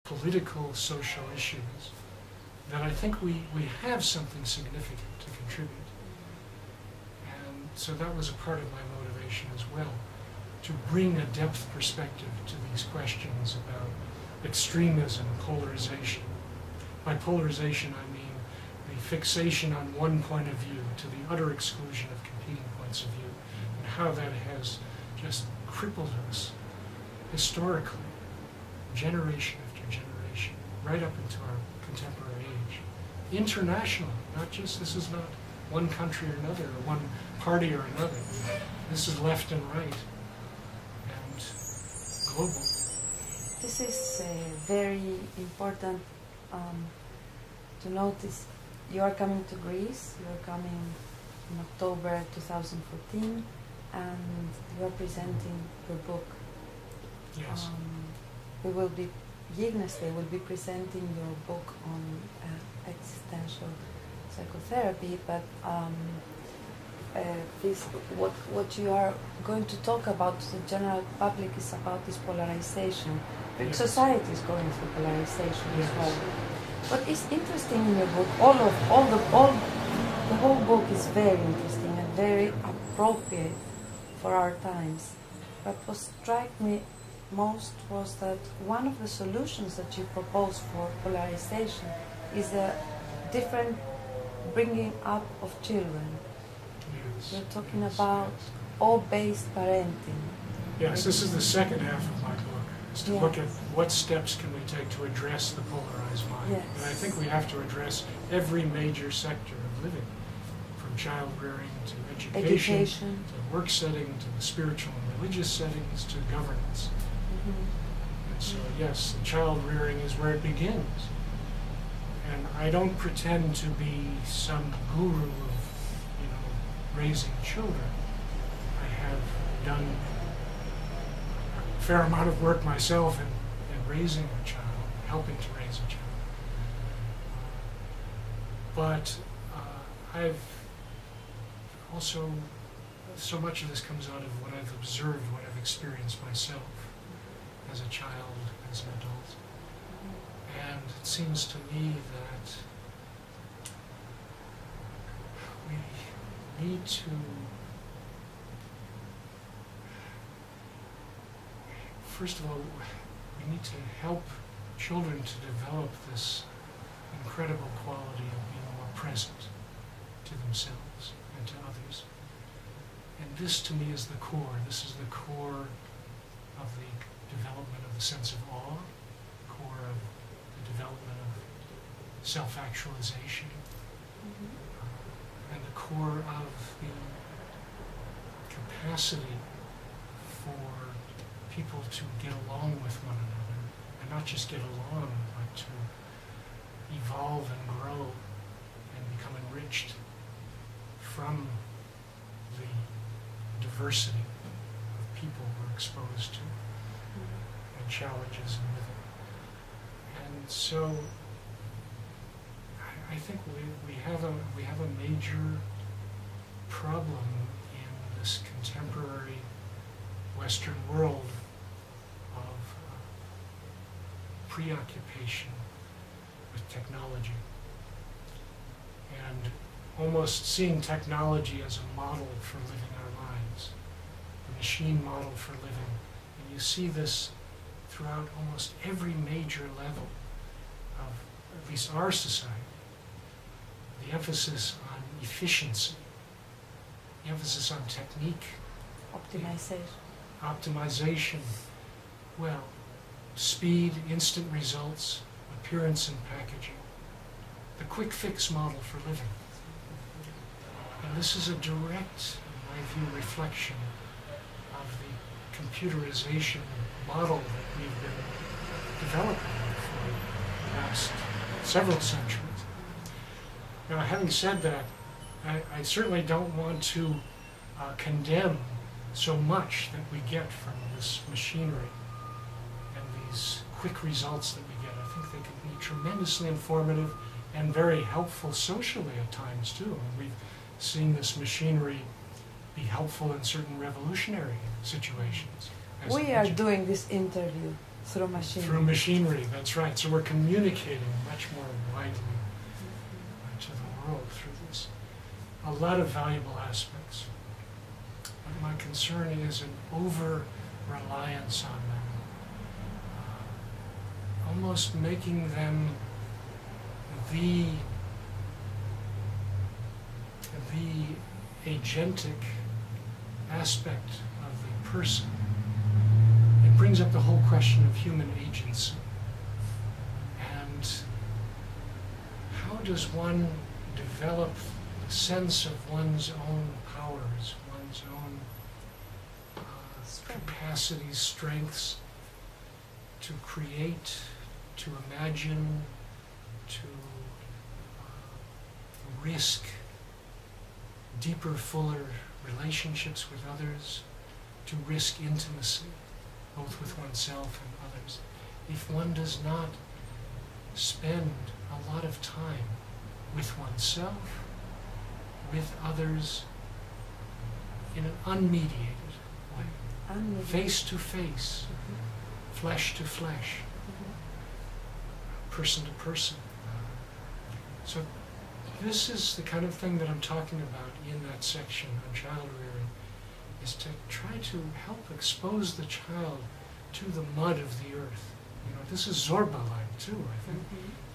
political, social issues, that I think we have something significant to contribute. And so that was a part of my motivation as well, to bring a depth perspective to these questions about extremism, polarization. By polarization, I mean the fixation on one point of view to the utter exclusion of competing points of view, and how that has just crippled us historically, generation after generation, right up into our contemporary age. Internationally, not just, this is not one country or another, or one party or another. This is left and right, and global. This is very important to notice. You are coming to Greece, you are coming in October 2014, and you are presenting your book. Yes. We will be, Gίγνεσθαι will be presenting your book on existential psychotherapy, but what you are going to talk about to the general public is about this polarization. Yes. Society is going through polarization as well. What is interesting in your book, the whole book is very interesting and very appropriate for our times. But what struck me most was that one of the solutions that you propose for polarization is a different bringing up of children. Yes. You're talking about O-based parenting. Yes, this is the second half of my book, is to look at what steps can we take to address the polarized mind. Yes. And I think we have to address every major sector of living, from child rearing to education, to the work setting, to the spiritual and religious settings, to governance. And so, yes, the child rearing is where it begins. And I don't pretend to be some guru of, raising children. I have done a fair amount of work myself in raising a child, helping to raise a child. But I've also, so much of this comes out of what I've observed, what I've experienced myself as a child, as an adult. And it seems to me that we need to first of all, we need to help children to develop this incredible quality of being more present to themselves and to others. And this to me is the core. This is the core of the development of the sense of awe, core of the development of self-actualization, and the core of the capacity for people to get along with one another, and not just get along, but to evolve and grow and become enriched from the diversity of people we're exposed to and challenges in living. And so I think we have a major problem in this contemporary Western world of preoccupation with technology and almost seeing technology as a model for living our lives, a machine model for living. And you see this throughout almost every major level of at least our society. The emphasis on efficiency, the emphasis on technique, optimization, well, speed, instant results, appearance and packaging, the quick fix model for living. And this is a direct, in my view, reflection of the computerization model that we've been developing for the last several centuries. Now, having said that, I certainly don't want to condemn so much that we get from this machinery and these quick results that we get. I think they can be tremendously informative and very helpful socially at times too. And we've seen this machinery be helpful in certain revolutionary situations. We are doing this interview Through machinery. Through machinery, that's right. So we're communicating much more widely to the world through this. A lot of valuable aspects. But my concern is an over-reliance on them. Almost making them the agentic aspect of the person. It brings up the whole question of human agency. And how does one develop a sense of one's own powers, one's own capacities, strengths, to create, to imagine, to risk deeper, fuller relationships with others, to risk intimacy, both with oneself and others, if one does not spend a lot of time with oneself, with others, in an unmediated way, face to face, flesh to flesh, person to person. So this is the kind of thing that I'm talking about in that section on child rearing, is to try to help expose the child to the mud of the earth. You know, this is Zorba-like too, I think.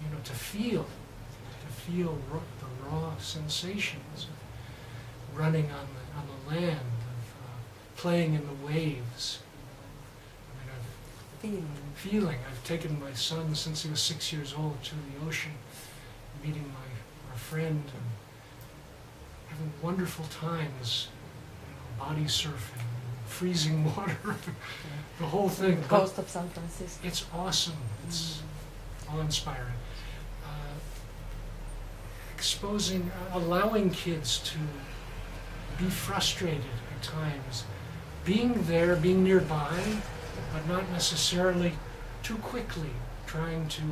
You know, to feel the raw sensations of running on the land, of playing in the waves. I mean, feeling. I've taken my son since he was 6 years old to the ocean, meeting our friend and having wonderful times, you know, body surfing, freezing water, the whole thing. The coast of San Francisco. It's awesome. It's awe-inspiring. Exposing, allowing kids to be frustrated at times, being there, being nearby, but not necessarily too quickly trying to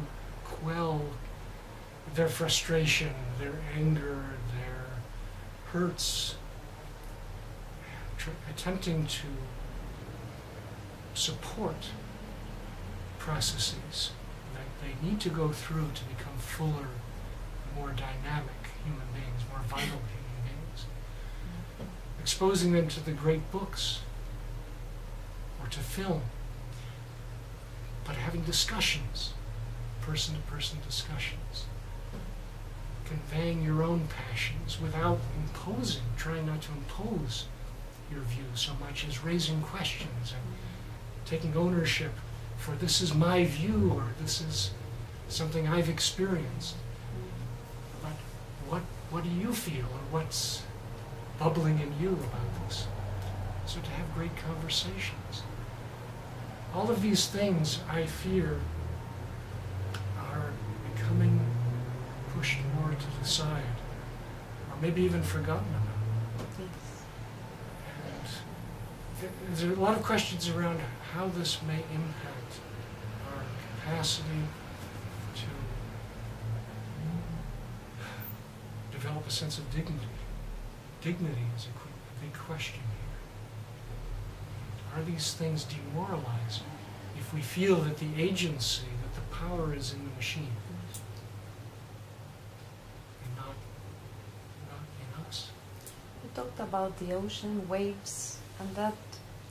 quell their frustration, their anger, their hurts, attempting to support processes that they need to go through to become fuller, more dynamic human beings, more vital human beings. Exposing them to the great books or to film, but having discussions, person-to-person discussions, conveying your own passions without imposing, trying not to impose your view so much as raising questions and taking ownership for this is my view or this is something I've experienced. But what do you feel or what's bubbling in you about this? So to have great conversations. All of these things, I fear, are becoming pushed more to the side, or maybe even forgotten about. And there's a lot of questions around how this may impact our capacity to develop a sense of dignity. Dignity is a big question here. Are these things demoralizing if we feel that the agency, that the power is in the machine and not in us? You talked about the ocean, waves, and that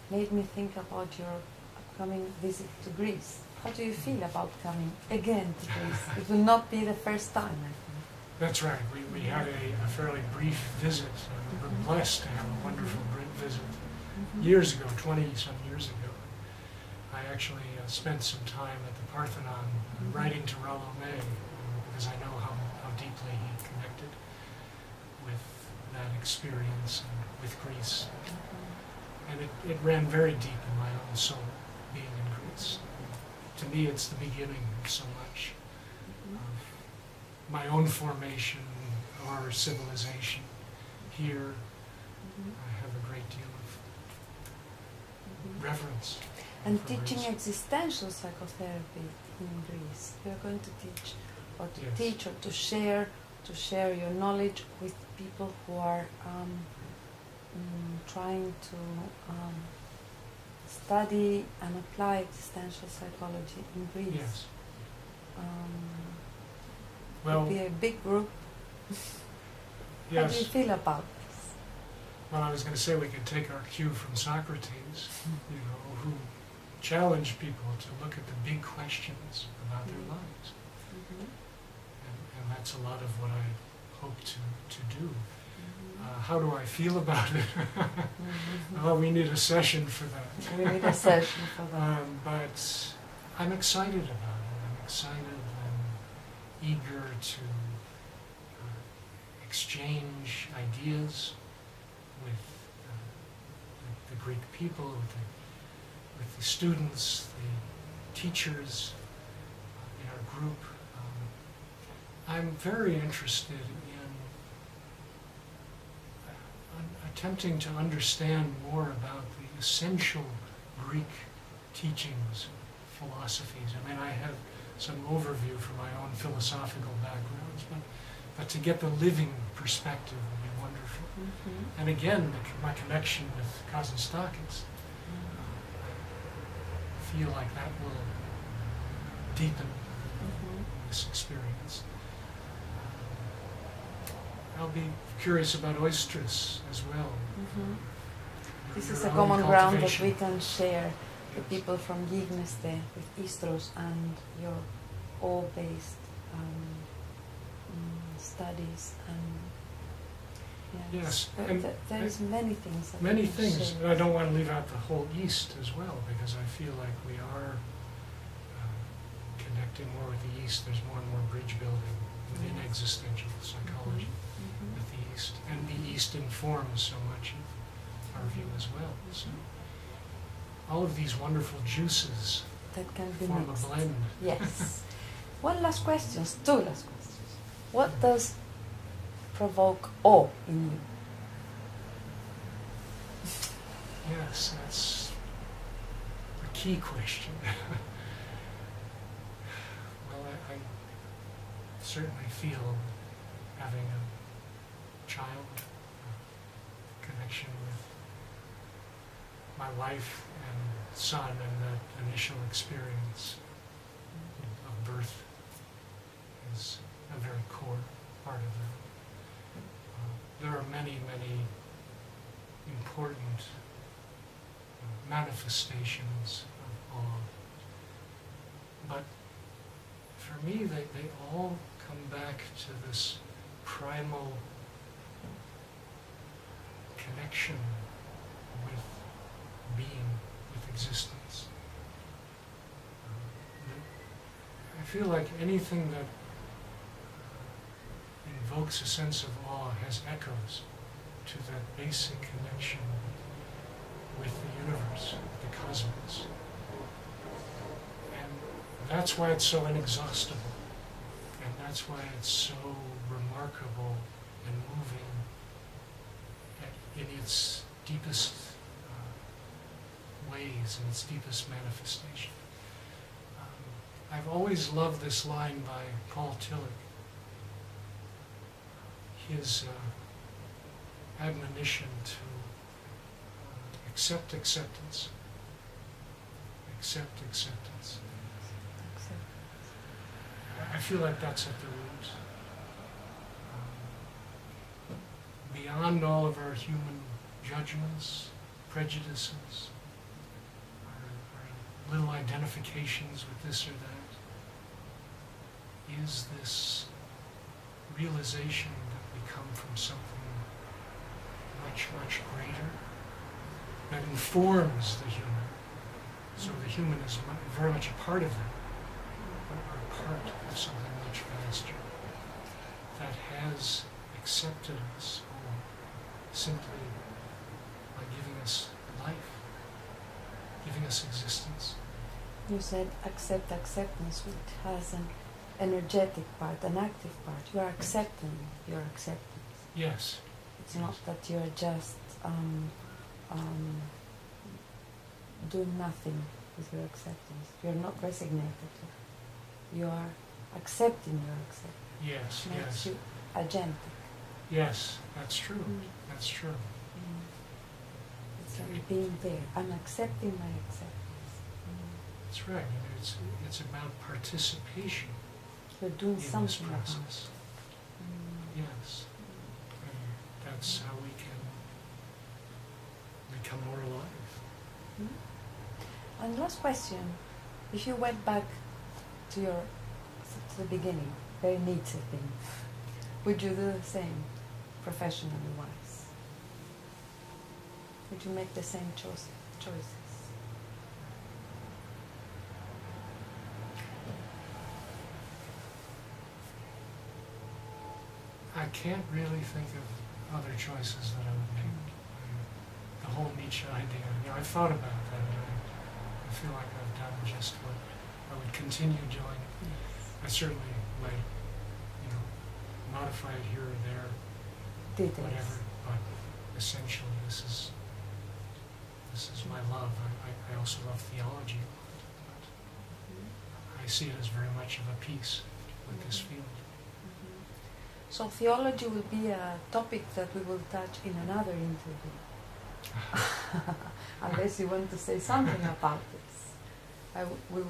made me think about your upcoming visit to Greece. How do you feel about coming again to Greece? It will not be the first time, I think. That's right. We had a fairly brief visit. We were blessed to have a wonderful visit. Years ago, 20-some years ago, I actually spent some time at the Parthenon writing to Rollo May because I know how deeply he connected with that experience and with Greece. And it ran very deep in my own soul, being in Greece. To me, it's the beginning of so much of my own formation or civilization. Here, I have a great deal of reverence. And teaching existential psychotherapy in Greece. You're going to teach, or to Yes. teach, or to share your knowledge with people who are trying to study and apply existential psychology in Greece. Yes. Well, would be a big group. Yes. How do you feel about this? Well, I was going to say we could take our cue from Socrates, you know, who challenged people to look at the big questions about their lives. And that's a lot of what I hope to do. How do I feel about it? Well, we need a session for that. We need a session for that. But I'm excited about it. I'm excited and eager to exchange ideas with the Greek people, with the students, the teachers in our group. I'm very interested in attempting to understand more about the essential Greek teachings, philosophies. I mean, I have some overview from my own philosophical backgrounds, but to get the living perspective would be wonderful. And again, my connection with Kazantzakis, I feel like that will deepen this experience. I'll be curious about oysters as well. This is a common ground that we can share with people from Gίγνεσθαι, with Istros and your all-based studies. And yes, there is many things. That many things. And I don't want to leave out the whole East as well, because I feel like we are connecting more with the East. There's more and more bridge building within existential psychology. With the East, and the East informs so much of our view as well. So all of these wonderful juices that can be form mixed. a blend. Yes. One last question, two last questions. What does provoke awe in you? Yes, that's a key question. Well, I certainly feel having a child, connection with my wife and son, and that initial experience of birth is a very core part of that. There are many, many important manifestations of awe, but for me they all come back to this primal connection with being, with existence. I feel like anything that invokes a sense of awe has echoes to that basic connection with the universe, the cosmos. And that's why it's so inexhaustible. And that's why it's so remarkable and moving in its deepest ways, in its deepest manifestation. I've always loved this line by Paul Tillich, his admonition to accept acceptance. Accept acceptance. I feel like that's at the root. Beyond all of our human judgments, prejudices, our little identifications with this or that, is this realization that we come from something much, much greater that informs the human. So the human is very much a part of that, but we're part of something much vaster that has accepted us all simply by giving us life, giving us existence. You said accept acceptance, which has an energetic part, an active part. You are accepting your acceptance. Yes. It's not that you are just doing nothing with your acceptance. You are not resignated. You are accepting your acceptance. Yes, Makes yes. you agentic. Yes, that's true. That's true. It's and being there. I'm accepting my acceptance. That's right. I mean, it's about participation You're doing in this something about it. process. Yes. And that's how we can become more alive. And last question, if you went back to the beginning, very Nietzsche thing, would you do the same, professionally wise? Would you make the same choices? I can't really think of other choices that I would make. The whole Nietzsche idea, I've thought about that, and I feel like I've done just what I would continue doing. I certainly might, modify it here or there, Details. whatever, but essentially this is my love. I also love theology a lot, but I see it as very much of a piece with this field. So theology will be a topic that we will touch in another interview. Unless you want to say something about this. We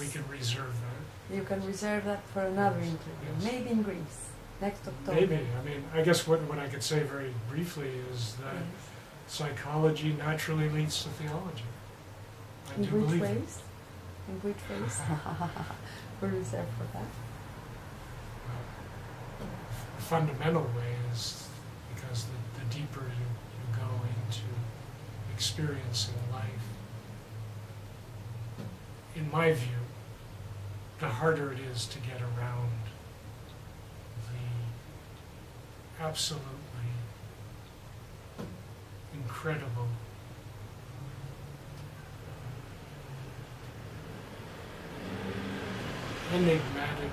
can reserve that. You can reserve that for another interview. Yes. Maybe in Greece, next October. Maybe. I mean, I guess what I could say very briefly is that psychology naturally leads to theology. I do believe it. In which ways? We'll reserve for that. The fundamental way is because the deeper you go into experiencing life, in my view, the harder it is to get around the absolutely incredible enigmatic